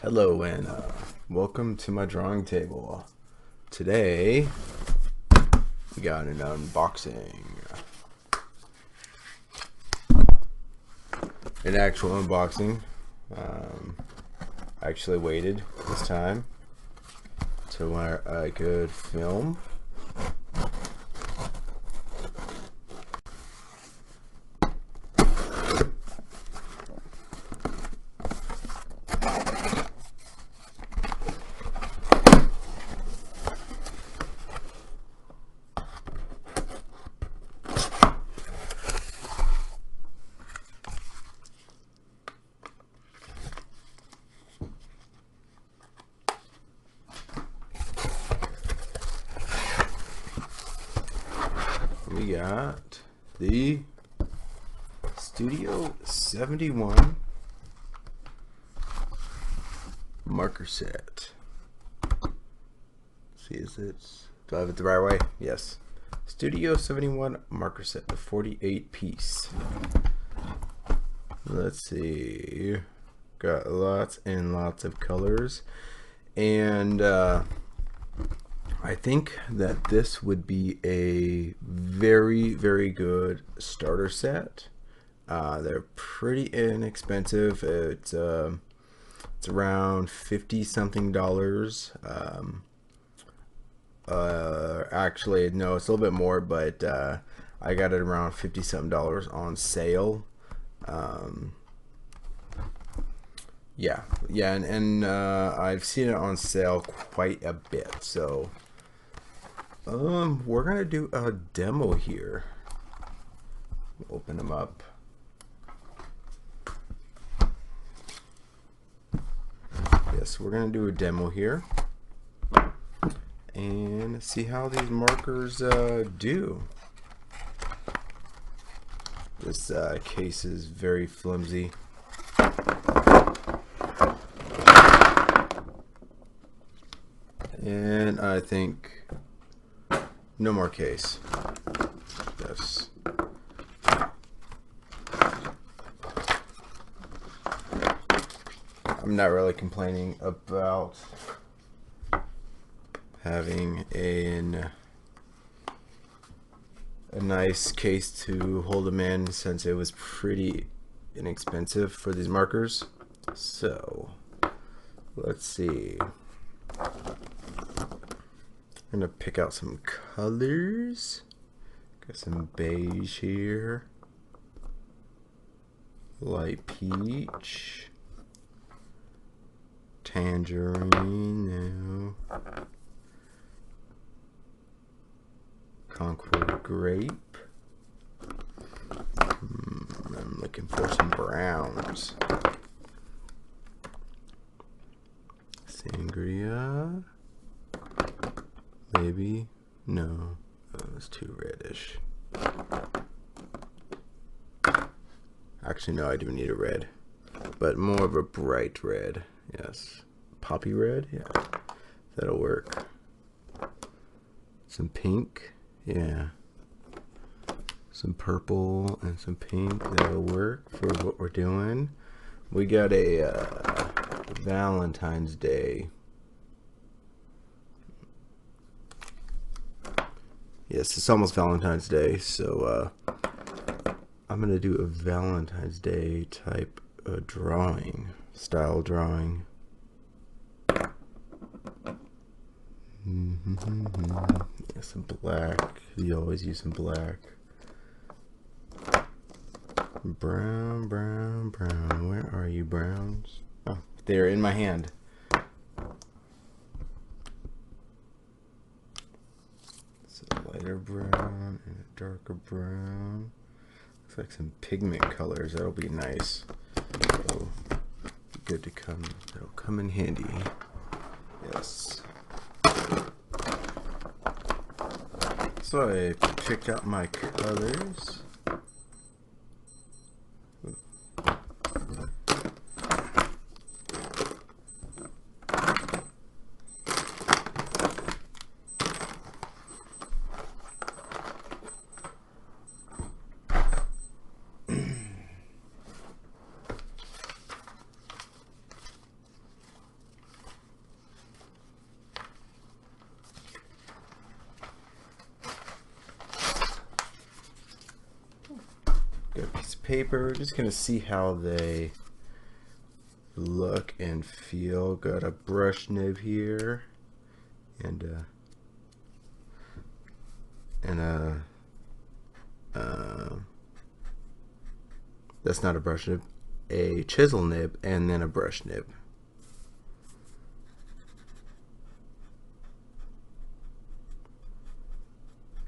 Hello and welcome to my drawing table. Today we got an unboxing, an actual unboxing. I actually waited this time to where I could film. We got the Studio 71 marker set. See, do I have it the right way? Yes. Studio 71 marker set, the 48 piece. Let's see. Got lots and lots of colors. And I think that this would be a very, very good starter set. They're pretty inexpensive. It's around $50 something. Actually, no, it's a little bit more, but I got it around $50 something on sale. Yeah, and I've seen it on sale quite a bit. So we're gonna do a demo here. Open them up. Yes, we're gonna do a demo here and see how these markers do. This case is very flimsy. And I think no more case. Yes. I'm not really complaining about having a nice case to hold them in, since it was pretty inexpensive for these markers. So let's see. I'm gonna pick out some colors. Got some beige here, light peach, tangerine, no, Concord grape. I'm looking for some browns. Sangria. Maybe. No. Oh, it's too reddish. Actually, no, I do need a red. But more of a bright red. Yes. Poppy red? Yeah. That'll work. Some pink. Yeah. Some purple and some pink. That'll work for what we're doing. We got a Valentine's Day. Yes, it's almost Valentine's Day, so I'm gonna do a Valentine's Day type drawing, style drawing. Yeah, some black. You always use some black. Brown, brown, brown. Where are you, browns? Oh, they're in my hand. Lighter brown and a darker brown. Looks like some pigment colors. That'll be nice. So good to come. That'll come in handy. Yes. So I picked out my colors. paper. Just gonna see how they look and feel. Got a brush nib here, and that's not a brush nib, a chisel nib, and then a brush nib.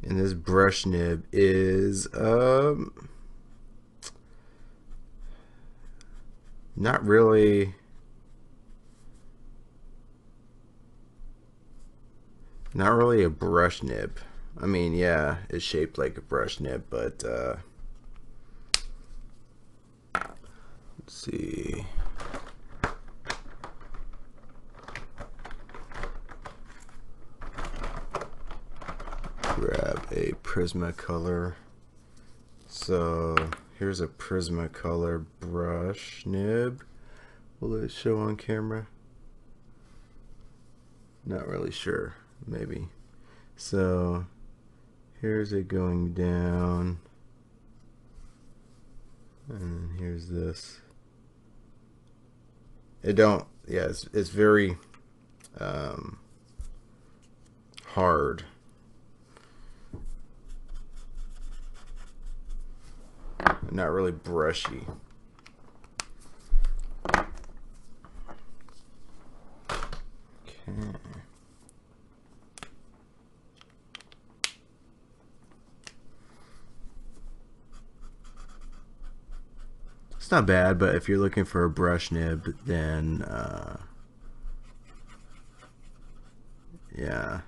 And this brush nib is not really a brush nib. I mean, yeah, it's shaped like a brush nib, but let's see. Grab a Prismacolor. So here's a Prismacolor brush nib. Will it show on camera? Not really sure. Maybe. So here's it going down, and then here's this. It's very hard. Not really brushy. Okay. It's not bad, but if you're looking for a brush nib, then yeah.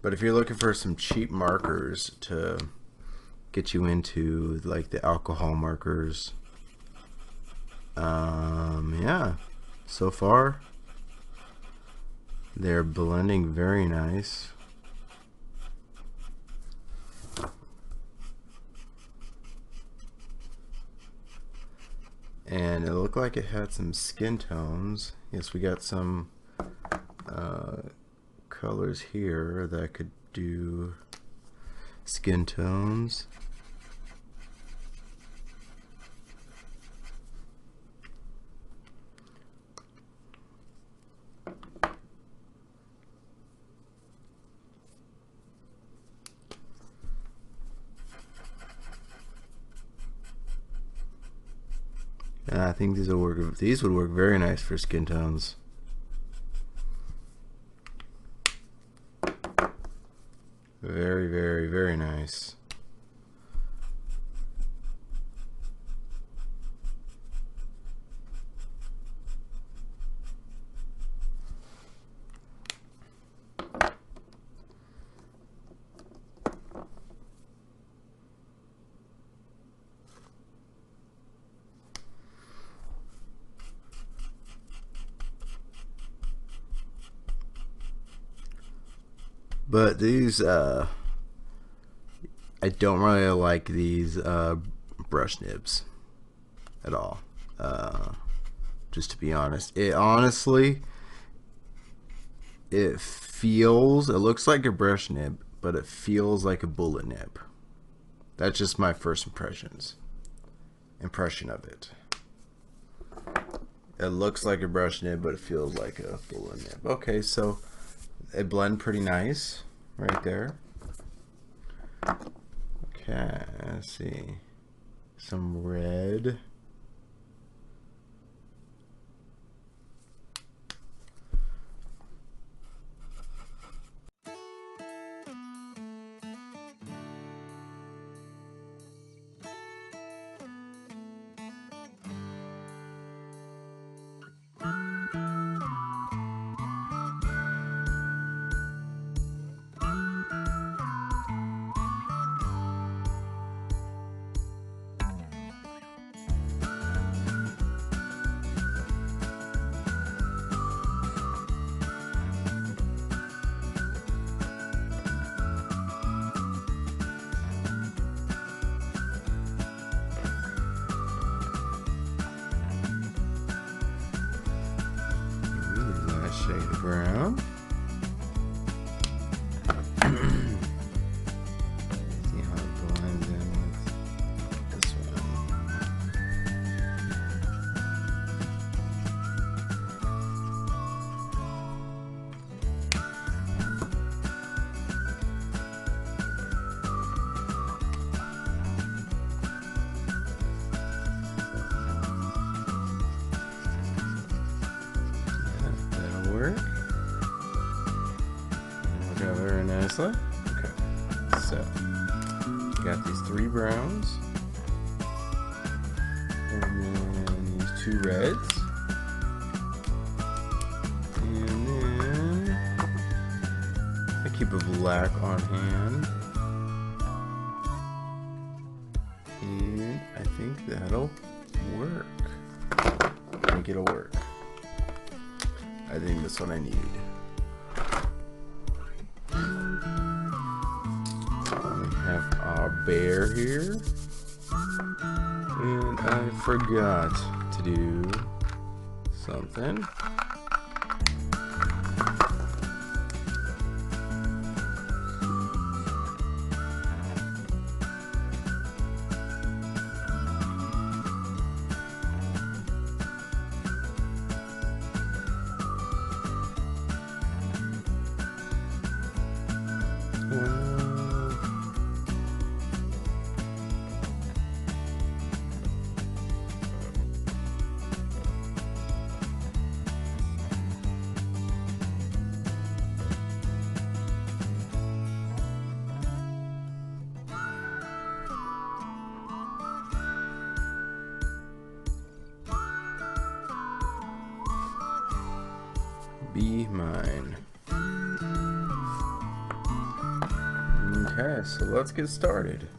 But if you're looking for some cheap markers to get you into, like the alcohol markers, yeah, so far they're blending very nice. And it looked like it had some skin tones. Yes, we got some colors here that could do skin tones. And I think these will work. These would work very nice for skin tones. Very, very, very nice. But these, I don't really like these brush nibs at all. Just to be honest, it looks like a brush nib, but it feels like a bullet nib. That's just my first impression of it. It looks like a brush nib, but it feels like a bullet nib. Okay, so they blend pretty nice right there. Okay, let's see. Some red. Shade of brown. See how it blends in with work. Work out very nicely. Okay, so got these 3 browns, and then these 2 reds, and then I keep a black on hand, and I think that'll work. I think it'll work. I think that's what I need. We have our bear here, and I forgot to do something. Be mine. Okay, so let's get started.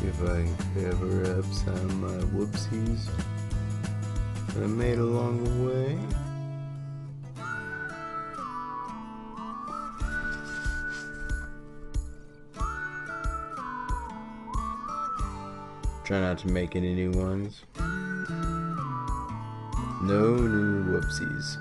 If I cover up some of my whoopsies that I made along the way. Try not to make any new ones. No new whoopsies.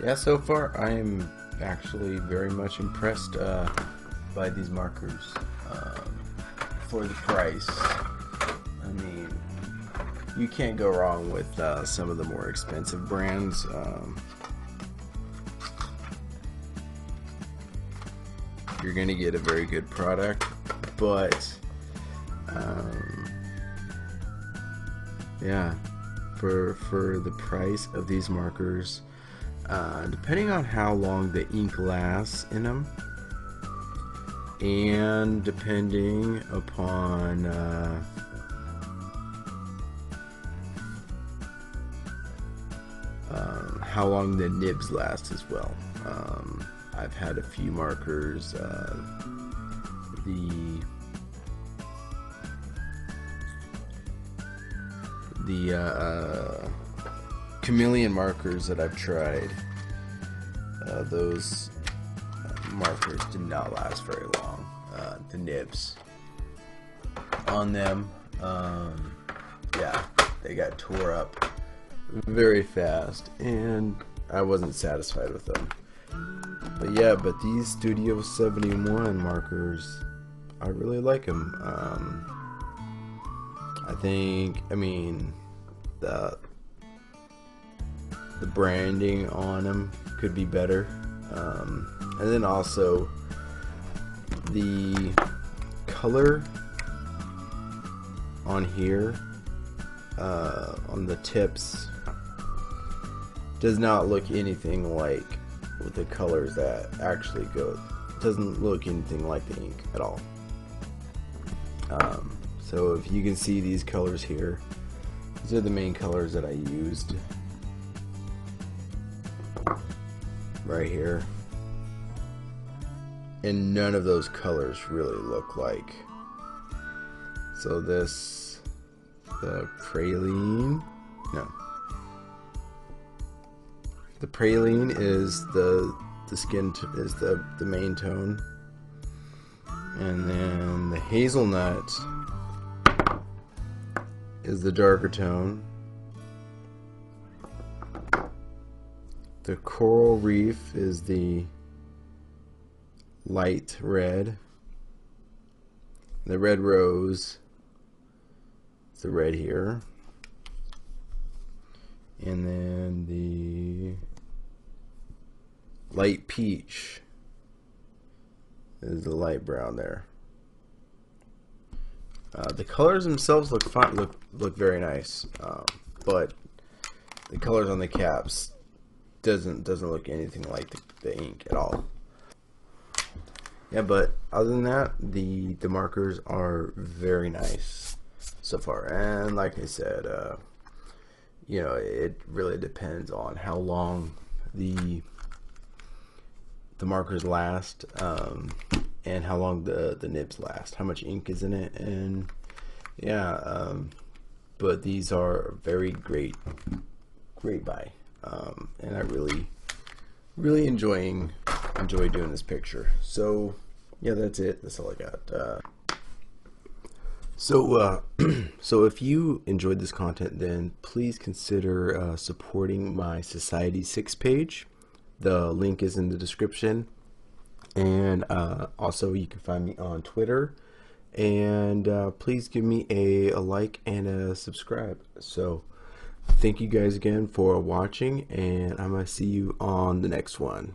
Yeah, so far I am actually very much impressed by these markers for the price. I mean, you can't go wrong with some of the more expensive brands. You're gonna get a very good product, but yeah, for the price of these markers, depending on how long the ink lasts in them, and depending upon how long the nibs last as well. I've had a few markers, the chameleon markers that I've tried, those markers did not last very long. The nibs on them, yeah, they got tore up very fast, and I wasn't satisfied with them. But yeah, but these Studio 71 markers, I really like them. I mean, the branding on them could be better, and then also the color on here, on the tips, does not look anything like with the colors that actually go. It doesn't look anything like the ink at all. So if you can see these colors here, these are the main colors that I used right here, and none of those colors really look like. So this, the praline, no, the praline is the skin is the main tone, and then the hazelnut is the darker tone. The coral reef is the light red. The red rose is the red here, and then the light peach is the light brown there. The colors themselves look fine, look very nice, but the colors on the caps doesn't look anything like the ink at all. Yeah, but other than that, the markers are very nice so far, and like I said, you know, it really depends on how long the markers last, and how long the nibs last, how much ink is in it, and yeah, but these are very great buy, and I really enjoy doing this picture. So yeah, that's it. That's all I got. So if you enjoyed this content, then please consider supporting my Society 6 page. The link is in the description, and also you can find me on Twitter, and please give me a like and a subscribe. So thank you guys again for watching, and I'm gonna see you on the next one.